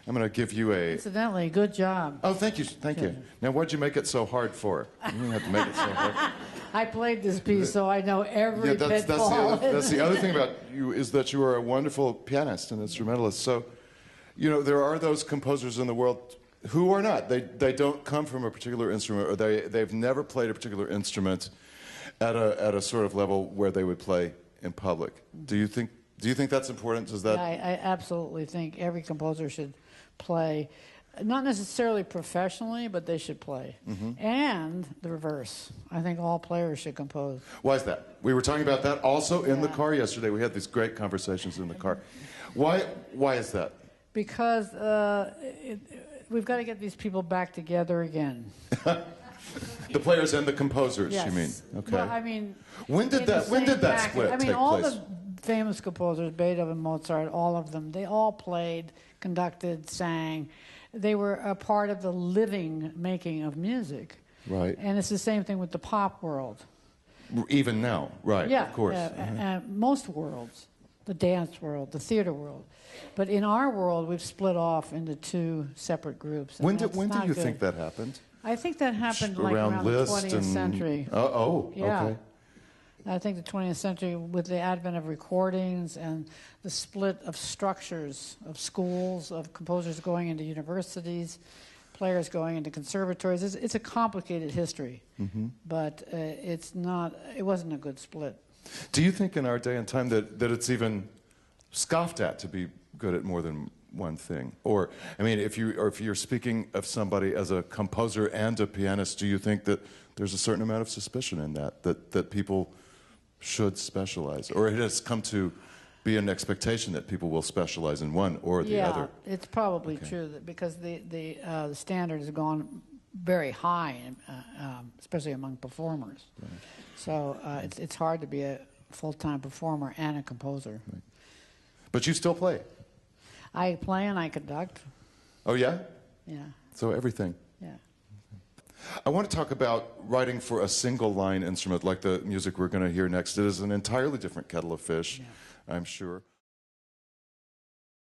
I'm going to give you a... Incidentally, good job. Oh, thank you. Thank you. Now, what'd you make it so hard for? You didn't have to make it so hard. I played this piece, so I know every pitfall. That's the other thing about you, is that you are a wonderful pianist and instrumentalist. So, you know, there are those composers in the world who are not. They don't come from a particular instrument, or they've never played a particular instrument at a sort of level where they would play in public. Do you think that's important? Does that? Yeah, I absolutely think every composer should play, not necessarily professionally, but they should play. And the reverse. I think all players should compose. Why is that? We were talking about that also in the car yesterday. We had these great conversations in the car. Why is that? Because we've got to get these people back together again. The players and the composers, yes. you mean? Okay. Well, I mean, when did that split I mean, take all place? the famous composers, Beethoven, Mozart, all of them, they all played, conducted, sang. They were a part of the living making of music. Right. And it's the same thing with the pop world. Even now, right? Yeah, of course. Most worlds, the dance world, the theater world. But in our world, we've split off into two separate groups. When do you think that happened? I think that happened like around the 20th century. Yeah. Okay. I think the 20th century, with the advent of recordings and the split of structures of schools, of composers going into universities, players going into conservatories, it's a complicated history. But it wasn't a good split. Do you think in our day and time that it's even scoffed at to be good at more than one thing? Or, I mean, if you're speaking of somebody as a composer and a pianist, do you think that there's a certain amount of suspicion in that people should specialize? Or it has come to be an expectation that people will specialize in one or the other? Yeah, it's probably true, because the standard has gone very high, especially among performers. Right. So it's hard to be a full-time performer and a composer. Right. But you still play? I play and I conduct. Oh, yeah? Yeah. So everything? Yeah. I want to talk about writing for a single line instrument like the music we're going to hear next. It is an entirely different kettle of fish, I'm sure.